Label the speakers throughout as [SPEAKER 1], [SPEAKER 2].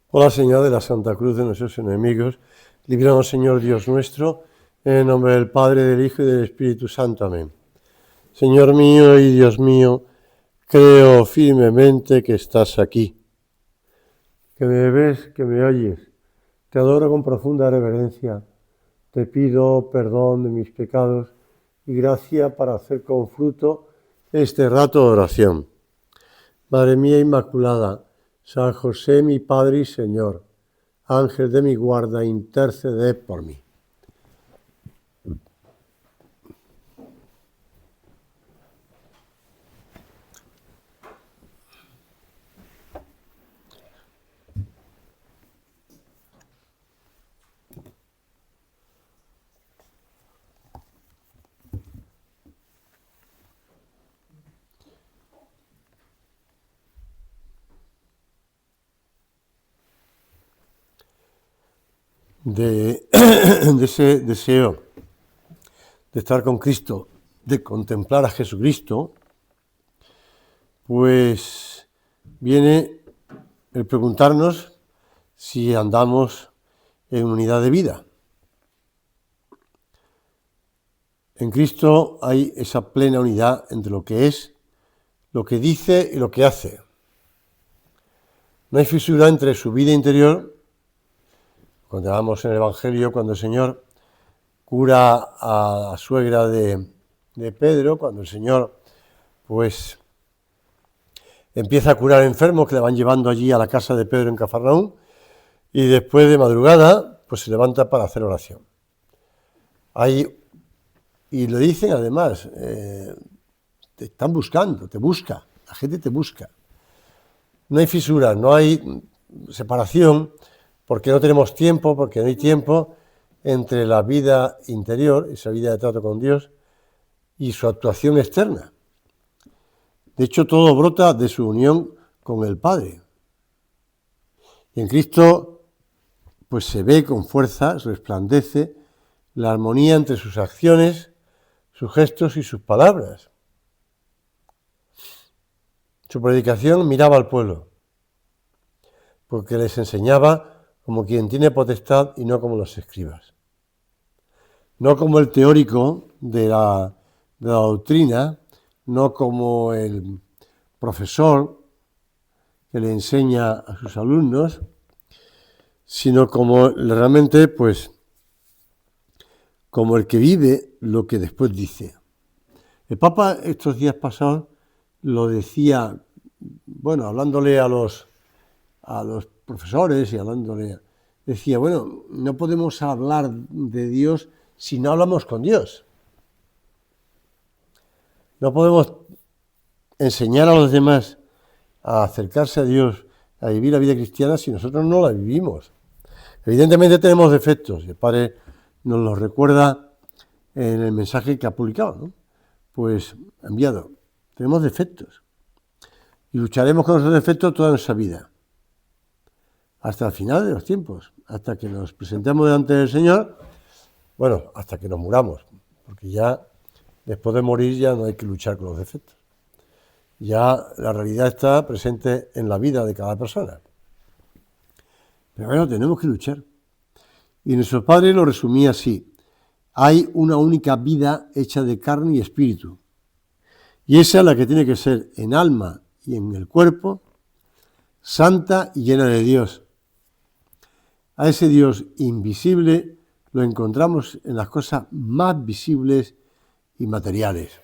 [SPEAKER 1] Hola, Señor de la Santa Cruz de nuestros enemigos, líbranos, Señor Dios nuestro, en el nombre del Padre, del Hijo y del Espíritu Santo. Amén. Señor mío y Dios mío, creo firmemente que estás aquí, que me ves, que me oyes. Te adoro con profunda reverencia. Te pido perdón de mis pecados y gracia para hacer con fruto este rato de oración. Madre mía Inmaculada, San José mi Padre y Señor, Ángel de mi guarda, interceded por mí. De ese deseo de estar con Cristo, de contemplar a Jesucristo, pues viene el preguntarnos si andamos en unidad de vida. En Cristo hay esa plena unidad entre lo que es, lo que dice y lo que hace. No hay fisura entre su vida interior, cuando vamos en el Evangelio, cuando el Señor cura a la suegra de Pedro, cuando el Señor pues empieza a curar enfermos que le van llevando allí a la casa de Pedro en Cafarnaúm, y después de madrugada pues se levanta para hacer oración. Y lo dicen además, te están buscando, te busca, la gente te busca. No hay fisura, no hay separación, porque no tenemos tiempo, porque no hay tiempo entre la vida interior, esa vida de trato con Dios, y su actuación externa. De hecho, todo brota de su unión con el Padre. Y en Cristo, pues se ve con fuerza, resplandece la armonía entre sus acciones, sus gestos y sus palabras. Su predicación miraba al pueblo, porque les enseñaba como quien tiene potestad y no como los escribas. No como el teórico de la doctrina, no como el profesor que le enseña a sus alumnos, sino como realmente, pues, como el que vive lo que después dice. El Papa estos días pasados lo decía, bueno, hablándole a los profesores y decía, bueno, no podemos hablar de Dios si no hablamos con Dios. No podemos enseñar a los demás a acercarse a Dios, a vivir la vida cristiana si nosotros no la vivimos. Evidentemente tenemos defectos, y el Padre nos los recuerda en el mensaje que ha publicado, ¿no? Pues enviado. Tenemos defectos y lucharemos con esos defectos toda nuestra vida, hasta el final de los tiempos, hasta que nos presentemos delante del Señor, bueno, hasta que nos muramos, porque ya después de morir ya no hay que luchar con los defectos. Ya la realidad está presente en la vida de cada persona. Pero bueno, tenemos que luchar. Y nuestro Padre lo resumía así: hay una única vida hecha de carne y espíritu. Y esa es la que tiene que ser en alma y en el cuerpo, santa y llena de Dios. A ese Dios invisible lo encontramos en las cosas más visibles y materiales.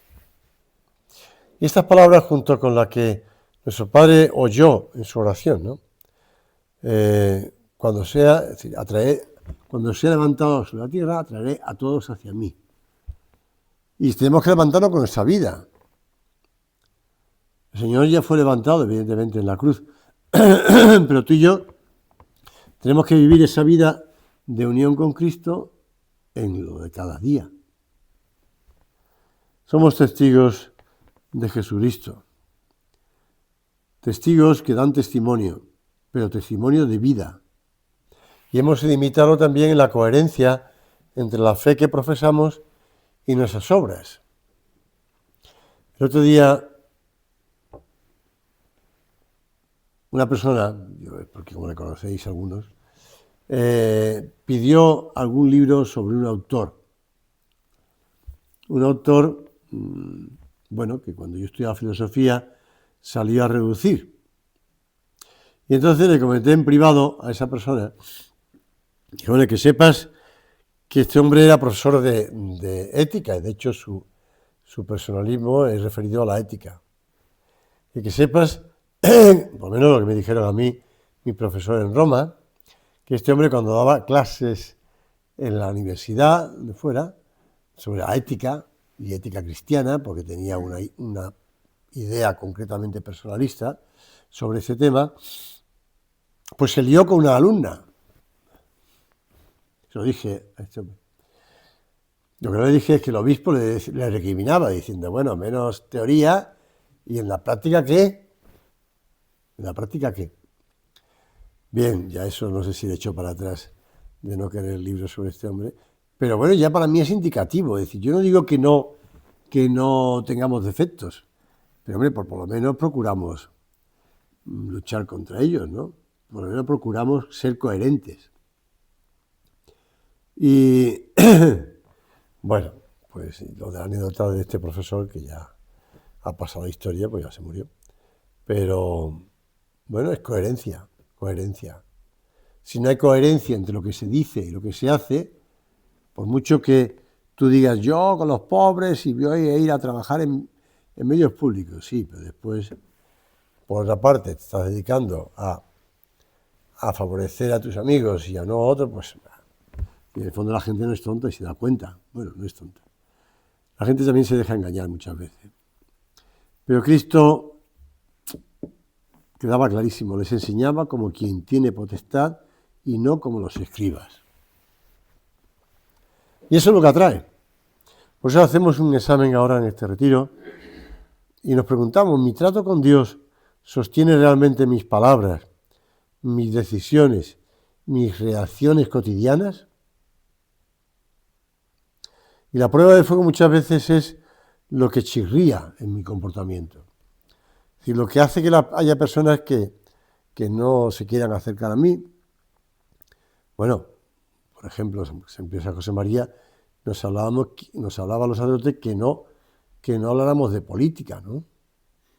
[SPEAKER 1] Y estas palabras, junto con las que nuestro Padre oyó en su oración, ¿no? Cuando sea levantado sobre la tierra, atraeré a todos hacia mí. Y tenemos que levantarnos con nuestra vida. El Señor ya fue levantado, evidentemente, en la cruz, pero tú y yo tenemos que vivir esa vida de unión con Cristo en lo de cada día. Somos testigos de Jesucristo, testigos que dan testimonio, pero testimonio de vida. Y hemos de imitarlo también en la coherencia entre la fe que profesamos y nuestras obras. El otro día una persona, porque como le conocéis algunos, pidió algún libro sobre un autor. Un autor, bueno, que cuando yo estudiaba filosofía salió a reducir. Y entonces le comenté en privado a esa persona, que bueno, que sepas que este hombre era profesor de ética, y de hecho su personalismo es referido a la ética. Y que sepas, por lo menos lo que me dijeron a mí, mi profesor en Roma, que este hombre cuando daba clases en la universidad de fuera, sobre la ética y ética cristiana, porque tenía una idea concretamente personalista sobre ese tema, pues se lió con una alumna. Se lo dije a este hombre. Lo que no le dije es que el obispo le recriminaba, diciendo, bueno, menos teoría, y en la práctica, ¿qué? ¿En la práctica qué? Bien, ya eso no sé si le echó para atrás de no querer libros sobre este hombre, pero bueno, ya para mí es indicativo, es decir, yo no digo que no tengamos defectos, pero hombre, por lo menos procuramos luchar contra ellos, ¿no? Por lo menos procuramos ser coherentes. Y bueno, pues lo de la anécdota de este profesor, que ya ha pasado la historia, pues ya se murió. Pero bueno, es coherencia, coherencia. Si no hay coherencia entre lo que se dice y lo que se hace, por mucho que tú digas yo con los pobres y voy a ir a trabajar en medios públicos, sí, pero después, por otra parte, te estás dedicando a favorecer a tus amigos y a no a otros, pues y en el fondo la gente no es tonta y se da cuenta. Bueno, no es tonta. La gente también se deja engañar muchas veces. Pero Cristo quedaba clarísimo, les enseñaba como quien tiene potestad y no como los escribas. Y eso es lo que atrae. Por eso hacemos un examen ahora en este retiro y nos preguntamos, ¿mi trato con Dios sostiene realmente mis palabras, mis decisiones, mis reacciones cotidianas? Y la prueba de fuego muchas veces es lo que chirría en mi comportamiento. Es decir, lo que hace que haya personas que no se quieran acercar a mí. Bueno, por ejemplo, San José María nos hablaba a los sacerdotes que no habláramos de política, ¿no?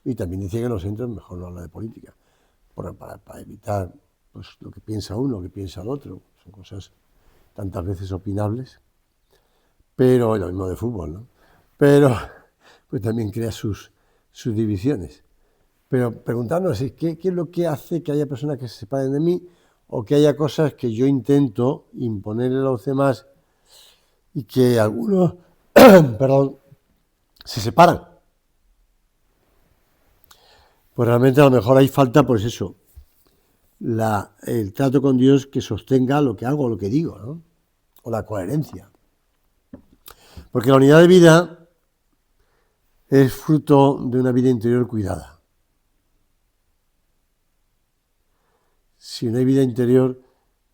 [SPEAKER 1] Y también decía que en los centros mejor no hablar de política, para evitar pues, lo que piensa uno, lo que piensa el otro. Son cosas tantas veces opinables. Pero lo mismo de fútbol, ¿no? Pero pues también crea sus divisiones. Pero preguntarnos ¿qué es lo que hace que haya personas que se separen de mí o que haya cosas que yo intento imponerle a los demás y que algunos, perdón, se separan? Pues realmente a lo mejor hay falta, pues eso, el trato con Dios que sostenga lo que hago, lo que digo, ¿no? O la coherencia. Porque la unidad de vida es fruto de una vida interior cuidada. Si no hay vida interior,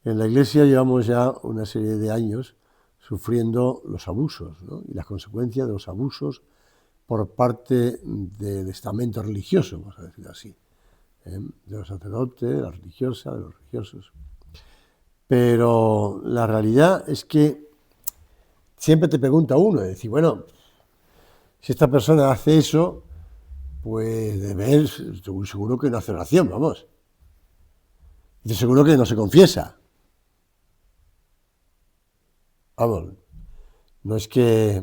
[SPEAKER 1] en la Iglesia llevamos ya una serie de años sufriendo los abusos, ¿no? Y las consecuencias de los abusos por parte del estamento religioso, vamos a decirlo así, de los sacerdotes, de las religiosas, de los religiosos. Pero la realidad es que siempre te pregunta uno, es decir, bueno, si esta persona hace eso, pues de ver, seguro que no hace oración, vamos. Y seguro que no se confiesa. Vamos, no es que,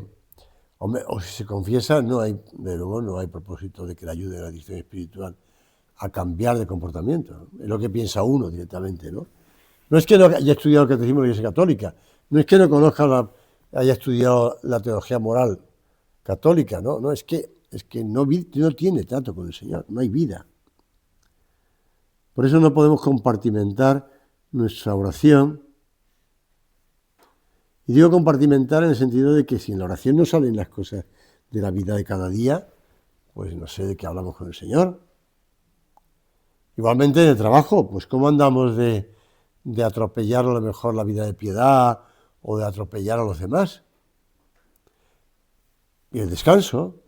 [SPEAKER 1] hombre, o si se confiesa, de luego no hay propósito de que le ayude a la dirección espiritual a cambiar de comportamiento, ¿no? Es lo que piensa uno directamente, ¿no? No es que no haya estudiado el catecismo de la Iglesia Católica, no es que no conozca haya estudiado la teología moral católica, ¿no? No, es que no tiene trato con el Señor, no hay vida. Por eso no podemos compartimentar nuestra oración. Y digo compartimentar en el sentido de que si en la oración no salen las cosas de la vida de cada día, pues no sé de qué hablamos con el Señor. Igualmente en el trabajo, pues cómo andamos de atropellar a lo mejor la vida de piedad o de atropellar a los demás. Y el descanso,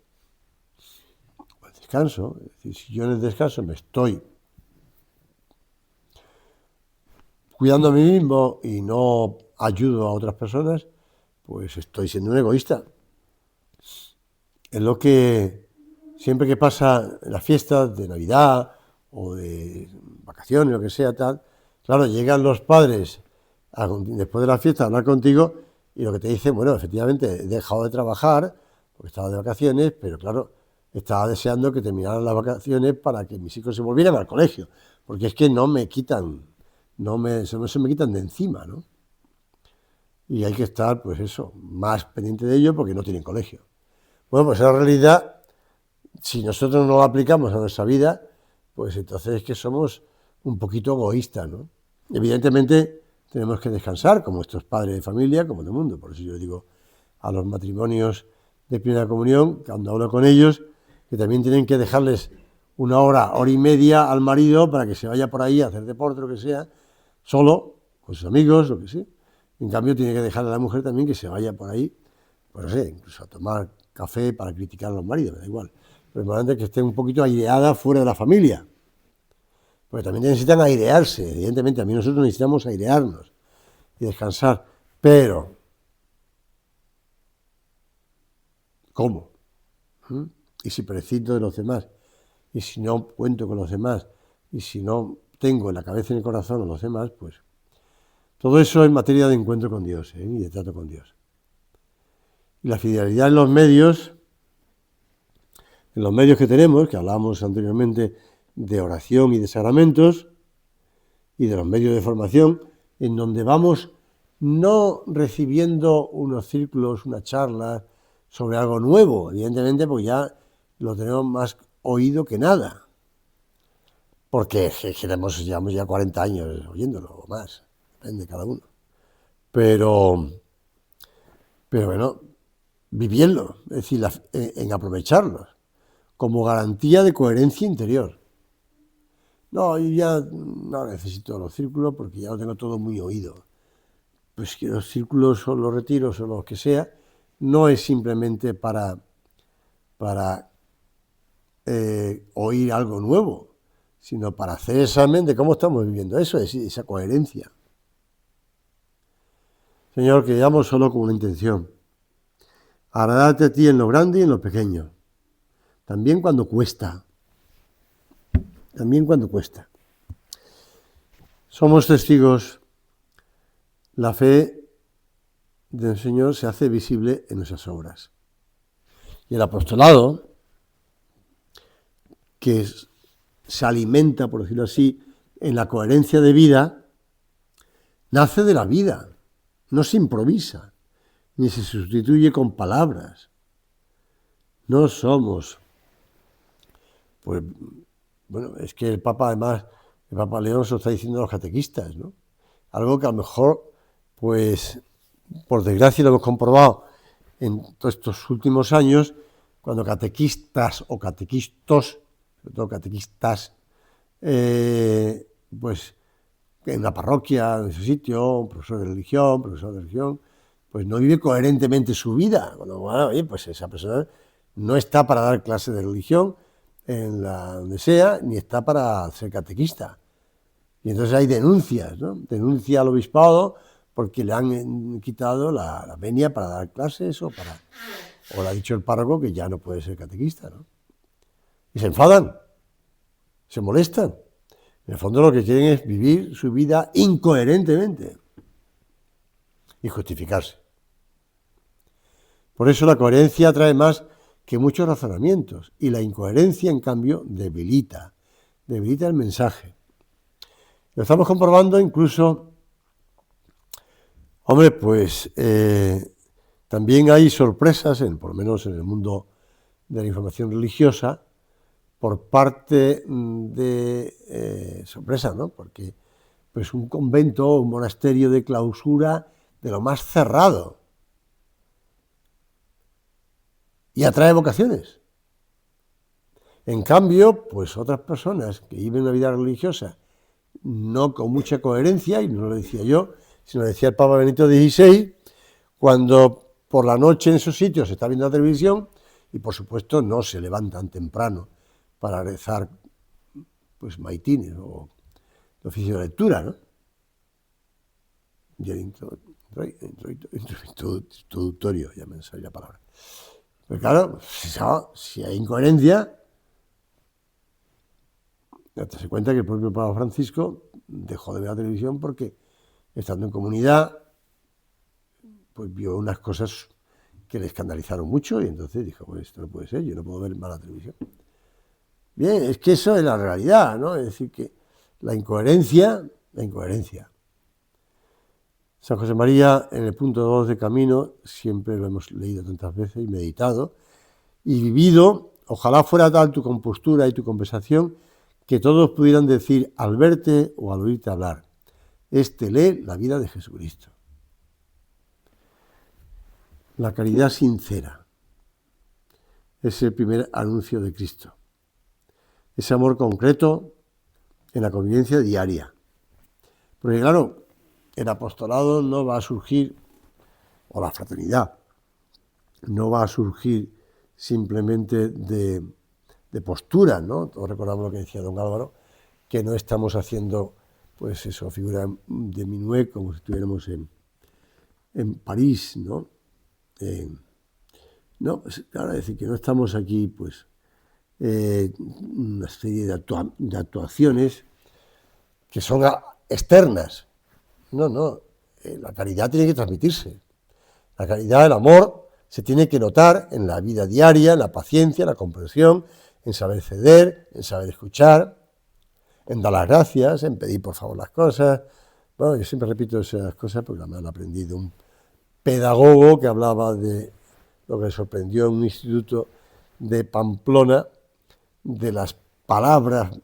[SPEAKER 1] es decir, si yo en el descanso me estoy cuidando a mí mismo y no ayudo a otras personas, pues estoy siendo un egoísta. Es lo que siempre que pasa en las fiestas de Navidad o de vacaciones, lo que sea, tal, claro, llegan los padres después de la fiesta a hablar contigo y lo que te dicen, bueno, efectivamente he dejado de trabajar porque estaba de vacaciones, pero claro, estaba deseando que terminaran las vacaciones para que mis hijos se volvieran al colegio, porque es que no se me quitan de encima, ¿no? Y hay que estar, pues eso, más pendiente de ello porque no tienen colegio. Bueno, pues en realidad, si nosotros no lo aplicamos a nuestra vida, pues entonces es que somos un poquito egoístas, ¿no? Evidentemente tenemos que descansar, como estos padres de familia, como todo el mundo. Por eso yo digo a los matrimonios de primera comunión, cuando hablo con ellos, que también tienen que dejarles una hora y media al marido para que se vaya por ahí a hacer deporte, lo que sea, solo, con sus amigos, lo que sea. En cambio, tiene que dejarle a la mujer también que se vaya por ahí, pues no sé, incluso a tomar café para criticar a los maridos, me da igual. Pero es importante que esté un poquito aireada fuera de la familia. Porque también necesitan airearse, evidentemente. A mí nosotros necesitamos airearnos y descansar. Pero, ¿cómo? Y si prescindo de los demás, y si no cuento con los demás, y si no tengo en la cabeza y en el corazón a los demás, pues todo eso es materia de encuentro con Dios, y de trato con Dios. Y la fidelidad en los medios que tenemos, que hablábamos anteriormente de oración y de sacramentos, y de los medios de formación, en donde vamos no recibiendo unos círculos, una charla sobre algo nuevo, evidentemente, porque ya lo tenemos más oído que nada. Porque llevamos ya 40 años oyéndolo, o más, depende de cada uno. Pero bueno, viviendo, es decir, en aprovecharlos, como garantía de coherencia interior. No, yo ya no necesito los círculos porque ya lo tengo todo muy oído. Pues que los círculos o los retiros o lo que sea, no es simplemente para oír algo nuevo, sino para hacer examen de cómo estamos viviendo eso, esa coherencia. Señor, que llegamos solo con una intención: agradarte a ti en lo grande y en lo pequeño, también cuando cuesta. También cuando cuesta. Somos testigos. La fe del Señor se hace visible en nuestras obras. Y el apostolado, que se alimenta, por decirlo así, en la coherencia de vida, nace de la vida, no se improvisa, ni se sustituye con palabras. No somos, pues, bueno, es que el Papa además, el Papa León se lo está diciendo a los catequistas, ¿no? Algo que a lo mejor, pues, por desgracia lo hemos comprobado en todos estos últimos años, cuando catequistas o catequistos, sobre todo catequistas, pues en una parroquia, en ese sitio, un profesor de religión, pues no vive coherentemente su vida. Bueno, oye, pues esa persona no está para dar clase de religión donde sea, ni está para ser catequista. Y entonces hay denuncias, ¿no? Denuncia al obispado porque le han quitado la venia para dar clases o le ha dicho el párroco que ya no puede ser catequista, ¿no? Y se enfadan, se molestan. En el fondo lo que quieren es vivir su vida incoherentemente y justificarse. Por eso la coherencia trae más que muchos razonamientos y la incoherencia, en cambio, debilita el mensaje. Lo estamos comprobando incluso, hombre, pues también hay sorpresas, por lo menos en el mundo de la información religiosa, por parte de sorpresa, ¿no? Porque pues un convento, un monasterio de clausura de lo más cerrado y atrae vocaciones. En cambio, pues otras personas que viven una vida religiosa no con mucha coherencia, y no lo decía yo, sino lo decía el Papa Benito XVI, cuando por la noche en esos sitios se está viendo la televisión y por supuesto no se levantan temprano para rezar pues maitines o el oficio de lectura, ¿no? y el introductorio, ya me sale la palabra. Pero claro, si hay incoherencia, se cuenta que el propio Papa Francisco dejó de ver la televisión porque, estando en comunidad, pues vio unas cosas que le escandalizaron mucho y entonces dijo, pues esto no puede ser, yo no puedo ver más la televisión. Bien, es que eso es la realidad, ¿no? Es decir, que la incoherencia. San José María, en el punto 2 de Camino, siempre lo hemos leído tantas veces y meditado y vivido. Ojalá fuera tal tu compostura y tu conversación que todos pudieran decir al verte o al oírte hablar, este lee la vida de Jesucristo. La caridad sincera es el primer anuncio de Cristo. Ese amor concreto en la convivencia diaria. Porque claro, el apostolado no va a surgir, o la fraternidad, no va a surgir simplemente de postura, ¿no? Todos recordamos lo que decía don Álvaro, que no estamos haciendo, pues eso, figura de minuet como si estuviéramos en París, ¿no? No, pues, claro, es decir, que no estamos aquí, pues, una serie de actuaciones que son externas. No, la caridad tiene que transmitirse. La caridad, el amor, se tiene que notar en la vida diaria, en la paciencia, en la comprensión, en saber ceder, en saber escuchar, en dar las gracias, en pedir por favor las cosas. Bueno, yo siempre repito esas cosas porque me han aprendido un pedagogo que hablaba de lo que le sorprendió en un instituto de Pamplona, de las palabras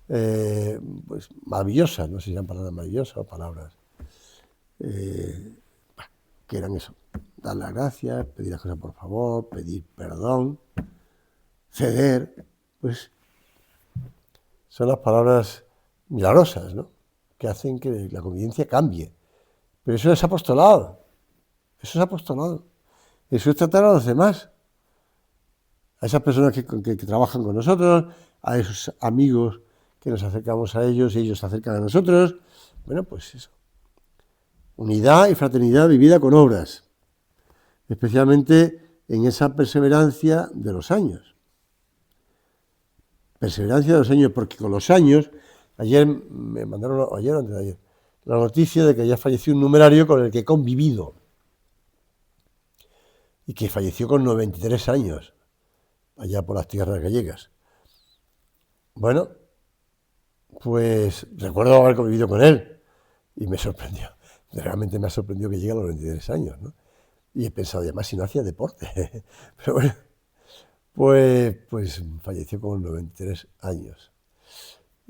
[SPEAKER 1] pues maravillosas, no sé si eran palabras maravillosas o palabras que eran eso, dar las gracias, pedir las cosas por favor, pedir perdón, ceder, pues son las palabras milagrosas, ¿no? Que hacen que la convivencia cambie. Pero eso es apostolado, eso es tratar a los demás, a esas personas que trabajan con nosotros, a esos amigos que nos acercamos a ellos y ellos se acercan a nosotros. Bueno, pues eso. Unidad y fraternidad vivida con obras, especialmente en esa perseverancia de los años. Perseverancia de los años, porque con los años, ayer me mandaron, ayer o antes de ayer, la noticia de que ya falleció un numerario con el que he convivido y que falleció con 93 años, allá por las tierras gallegas. Bueno, pues recuerdo haber convivido con él y me sorprendió. Realmente me ha sorprendido que llegue a los 23 años, ¿no? Y he pensado, además, si no hacía deporte. Pero bueno, pues falleció con 93 años.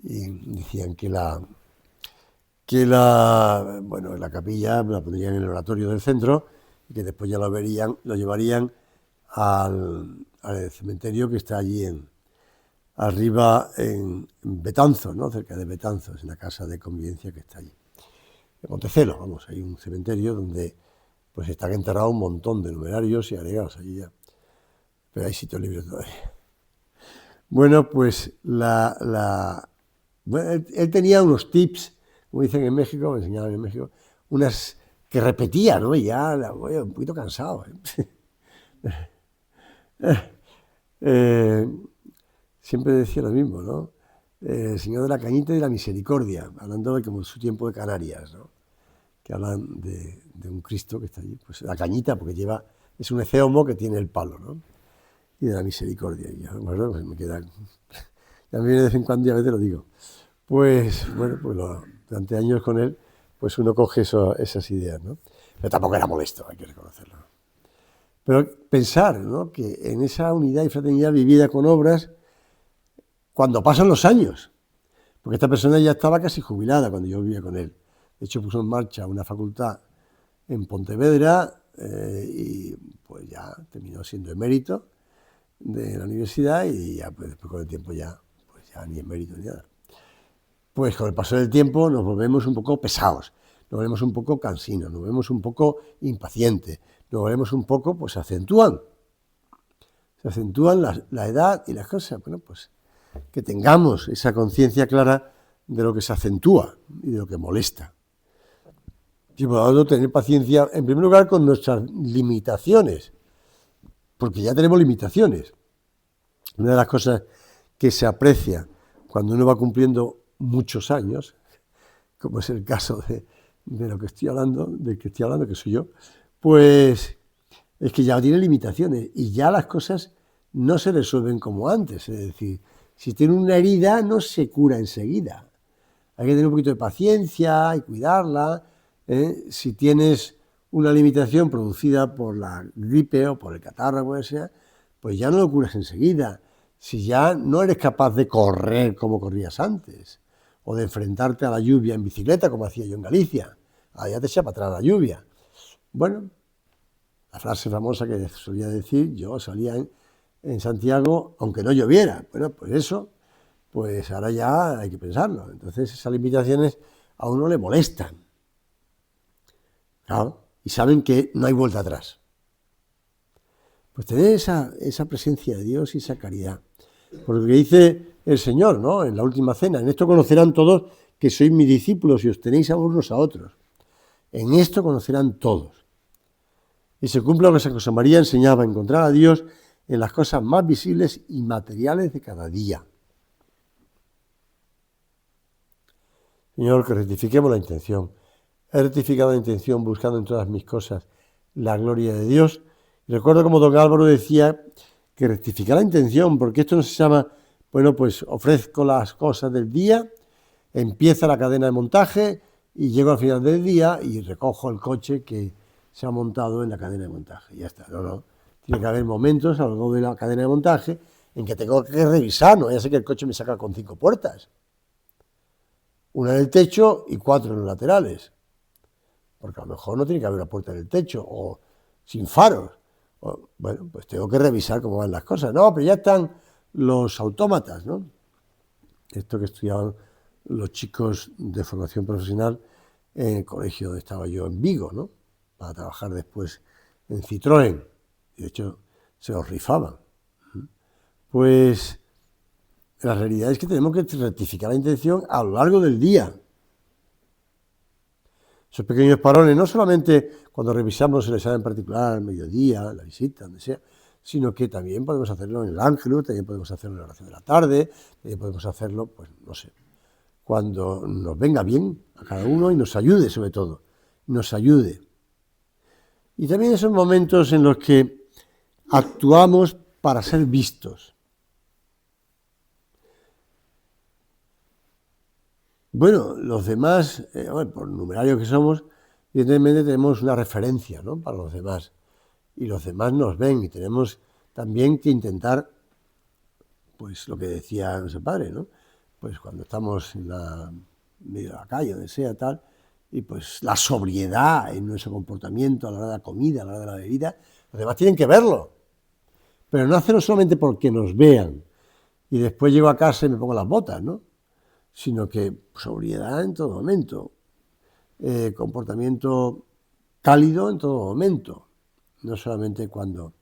[SPEAKER 1] Y decían que la capilla la pondrían en el oratorio del centro y que después ya lo llevarían al cementerio que está allí arriba en Betanzos, ¿no? Cerca de Betanzos, en la casa de convivencia que está allí. En Montecelo, vamos, hay un cementerio donde pues están enterrados un montón de numerarios y agregados allí ya. Pero hay sitios libres todavía. Bueno, pues él tenía unos tips, como dicen en México, me enseñaban en México, unas que repetía, ¿no? Y ya voy un poquito cansado. Siempre decía lo mismo, ¿no? El Señor de la Cañita y de la Misericordia, hablando de como su tiempo de Canarias, ¿no? Que hablan de un Cristo que está allí, pues la cañita, porque es un eceomo que tiene el palo, ¿no? Y de la misericordia, y bueno, pues me queda, ya me viene de vez en cuando y a veces lo digo. Pues bueno, pues durante años con él, pues uno coge esas ideas, ¿no? Pero tampoco era modesto, hay que reconocerlo. Pero pensar, ¿no? Que en esa unidad y fraternidad vivida con obras, cuando pasan los años, porque esta persona ya estaba casi jubilada cuando yo vivía con él. De hecho, puso en marcha una facultad en Pontevedra y pues ya terminó siendo emérito de la universidad y ya pues después con el tiempo ya ni emérito ni nada. Pues con el paso del tiempo nos volvemos un poco pesados, nos volvemos un poco cansinos, nos volvemos un poco impacientes, nos volvemos un poco, pues se acentúan la edad y las cosas. Bueno, pues que tengamos esa conciencia clara de lo que se acentúa y de lo que molesta. Y por lo tanto, tener paciencia, en primer lugar, con nuestras limitaciones, porque ya tenemos limitaciones. Una de las cosas que se aprecia cuando uno va cumpliendo muchos años, como es el caso de lo que estoy hablando, del que estoy hablando, que soy yo, pues es que ya tiene limitaciones y ya las cosas no se resuelven como antes. Es decir, si tiene una herida no se cura enseguida. Hay que tener un poquito de paciencia y cuidarla. Si tienes una limitación producida por la gripe o por el catarro, o lo que sea, pues ya no lo curas enseguida. Si ya no eres capaz de correr como corrías antes, o de enfrentarte a la lluvia en bicicleta, como hacía yo en Galicia, ya te echa para atrás la lluvia. Bueno, la frase famosa que solía decir, yo salía en Santiago aunque no lloviera. Bueno, pues eso, pues ahora ya hay que pensarlo. Entonces esas limitaciones a uno le molestan. Claro, y saben que no hay vuelta atrás. Pues tener esa presencia de Dios y esa caridad. Porque dice el Señor, ¿no?, en la última cena, en esto conocerán todos que sois mis discípulos y os tenéis a unos a otros. En esto conocerán todos. Y se cumple lo que San José María enseñaba, encontrar a Dios en las cosas más visibles y materiales de cada día. Señor, que rectifiquemos la intención. He rectificado la intención buscando en todas mis cosas la gloria de Dios. Y recuerdo como don Álvaro decía que rectificar la intención, porque esto no se llama, bueno, pues ofrezco las cosas del día, empieza la cadena de montaje y llego al final del día y recojo el coche que se ha montado en la cadena de montaje. Ya está, no. Tiene que haber momentos a lo largo de la cadena de montaje en que tengo que revisar, no ya sé que el coche me saca con 5 puertas. Una en el techo y 4 en los laterales. Porque a lo mejor no tiene que haber una puerta en el techo o sin faros. Bueno, pues tengo que revisar cómo van las cosas. No, pero ya están los autómatas, ¿no? Esto que estudiaban los chicos de formación profesional en el colegio donde estaba yo en Vigo, ¿no?, para trabajar después en Citroën. De hecho, se los rifaban. Pues la realidad es que tenemos que rectificar la intención a lo largo del día. Esos pequeños parones, no solamente cuando revisamos el examen particular, al mediodía, la visita, donde sea, sino que también podemos hacerlo en el Ángelus, también podemos hacerlo en la oración de la tarde, también podemos hacerlo, pues no sé, cuando nos venga bien a cada uno y nos ayude, sobre todo, nos ayude. Y también esos momentos en los que actuamos para ser vistos. Bueno, los demás, por numerarios que somos, evidentemente tenemos una referencia, ¿no?, para los demás. Y los demás nos ven y tenemos también que intentar, pues lo que decía nuestro padre, ¿no?, pues cuando estamos en medio de la calle, donde sea, tal, y pues la sobriedad en nuestro comportamiento a la hora de la comida, a la hora de la bebida, los demás tienen que verlo. Pero no hacerlo solamente porque nos vean y después llego a casa y me pongo las botas, ¿no?, sino que sobriedad en todo momento, comportamiento cálido en todo momento, no solamente cuando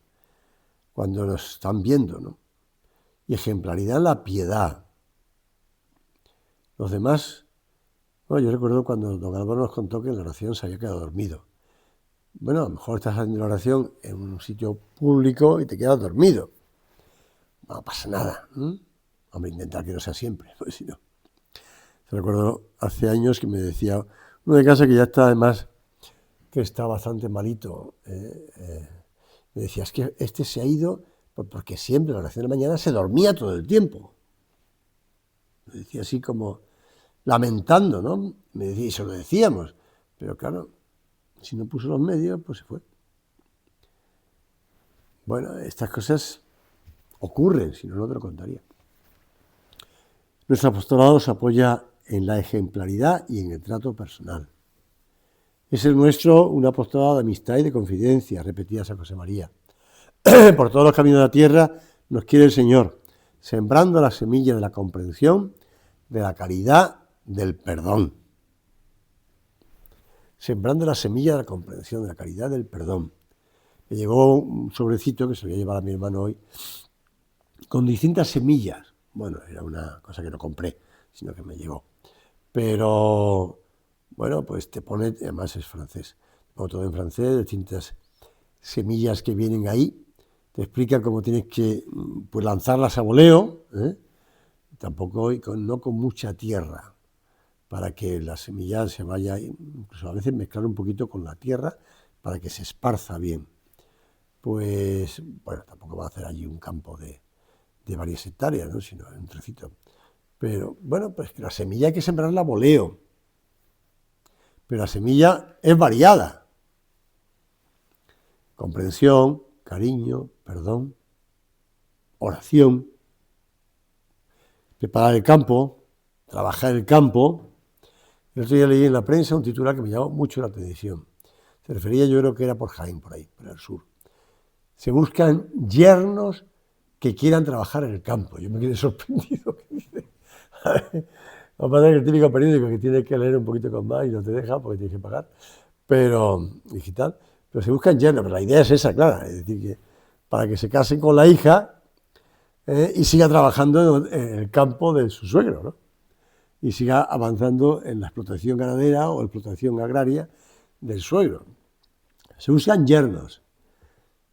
[SPEAKER 1] nos están viendo, ¿no?, y ejemplaridad en la piedad. Los demás, bueno, yo recuerdo cuando don Álvaro nos contó que en la oración se había quedado dormido. Bueno, a lo mejor estás haciendo la oración en un sitio público y te quedas dormido. No pasa nada. Hombre, intentar que no sea siempre, pues si no. Recuerdo hace años que me decía uno de casa que ya está, además, que está bastante malito. Me decía, es que este se ha ido porque siempre en la oración de la mañana se dormía todo el tiempo. Me decía así como lamentando, ¿no? Me decía, y se lo decíamos, pero claro, si no puso los medios, pues se fue. Bueno, estas cosas ocurren, si no, no te lo contaría. Nuestro apostolado se apoya en la ejemplaridad y en el trato personal. Es el nuestro un apostolado de amistad y de confidencia, repetía San José María. Por todos los caminos de la tierra nos quiere el Señor, sembrando la semilla de la comprensión, de la caridad, del perdón. Sembrando la semilla de la comprensión, de la caridad, del perdón. Me llegó un sobrecito que se lo voy a llevar a mi hermano hoy, con distintas semillas. Bueno, era una cosa que no compré, sino que me llegó. Pero Bueno, pues te pone, además es francés, pone todo en francés, distintas semillas que vienen ahí, te explica cómo tienes que pues, lanzarlas a voleo, tampoco no con mucha tierra, para que la semilla se vaya, incluso a veces mezclar un poquito con la tierra para que se esparza bien. Pues, bueno, tampoco va a hacer allí un campo de varias hectáreas, ¿no? Sino un trocito. Pero, bueno, pues que la semilla hay que sembrarla a voleo. Pero la semilla es variada. Comprensión, cariño, perdón, oración, preparar el campo, trabajar el campo. El otro día leí en la prensa un titular que me llamó mucho la atención. Se refería, yo creo que era por Jaén, por ahí, por el sur. Se buscan yernos que quieran trabajar en el campo. Yo me quedé sorprendido. No pasa que el típico periódico que tienes que leer un poquito con más y no te deja porque tienes que pagar, pero digital. Pero se buscan yernos, pero la idea es esa, claro, es decir, que para que se casen con la hija y siga trabajando en el campo de su suegro, ¿no? Y siga avanzando en la explotación ganadera o explotación agraria del suegro. Se buscan yernos,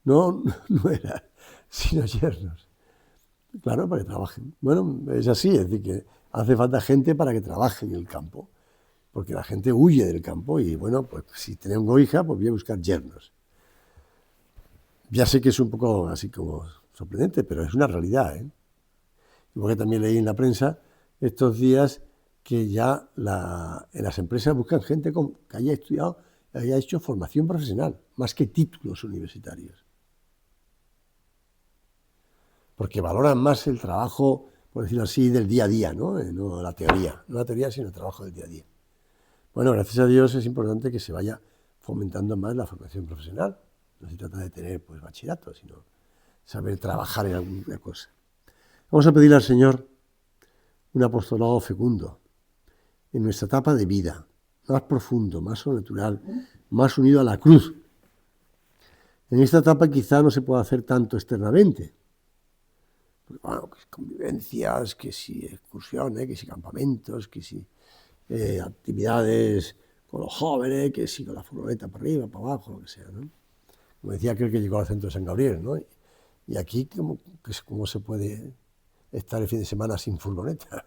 [SPEAKER 1] no nueras, sino yernos. Claro, para que trabajen. Bueno, es así, es decir, que hace falta gente para que trabaje en el campo, porque la gente huye del campo y, bueno, pues si tengo hija, pues voy a buscar yernos. Ya sé que es un poco así como sorprendente, pero es una realidad, ¿eh? Igual que también leí en la prensa estos días que ya en las empresas buscan gente que haya estudiado, haya hecho formación profesional, más que títulos universitarios. Porque valoran más el trabajo, por decirlo así, del día a día, ¿no? No la teoría, no la teoría, sino el trabajo del día a día. Bueno, gracias a Dios es importante que se vaya fomentando más la formación profesional. No se trata de tener pues bachillerato, sino saber trabajar en alguna cosa. Vamos a pedirle al Señor un apostolado fecundo en nuestra etapa de vida, más profundo, más sobrenatural, más unido a la cruz. En esta etapa quizá no se pueda hacer tanto externamente. Bueno, que si convivencias, que si excursiones, que si campamentos, que si actividades con los jóvenes, que si con la furgoneta para arriba, para abajo, lo que sea, ¿no? Como decía aquel que llegó al centro de San Gabriel, ¿no? Y aquí, ¿cómo se puede estar el fin de semana sin furgoneta?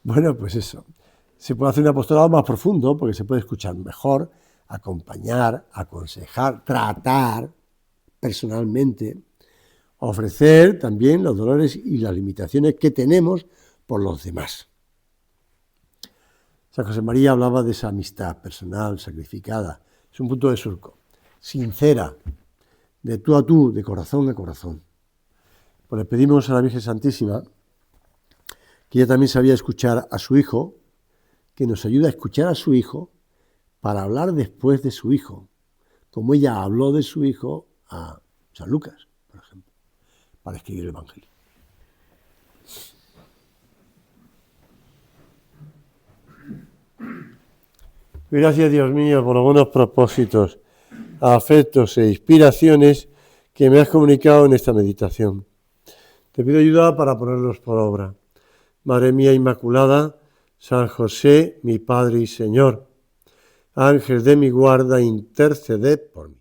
[SPEAKER 1] Bueno, pues eso. Se puede hacer un apostolado más profundo porque se puede escuchar mejor, acompañar, aconsejar, tratar personalmente, ofrecer también los dolores y las limitaciones que tenemos por los demás. San José María hablaba de esa amistad personal, sacrificada. Es un punto de surco, sincera, de tú a tú, de corazón a corazón. Pues le pedimos a la Virgen Santísima que ella también sabía escuchar a su hijo, que nos ayude a escuchar a su hijo para hablar después de su hijo, como ella habló de su hijo a San Lucas, por ejemplo, para escribir el Evangelio. Gracias, Dios mío, por los buenos propósitos, afectos e inspiraciones que me has comunicado en esta meditación. Te pido ayuda para ponerlos por obra. Madre mía Inmaculada, San José, mi Padre y Señor, Ángel de mi guarda, interceded por mí.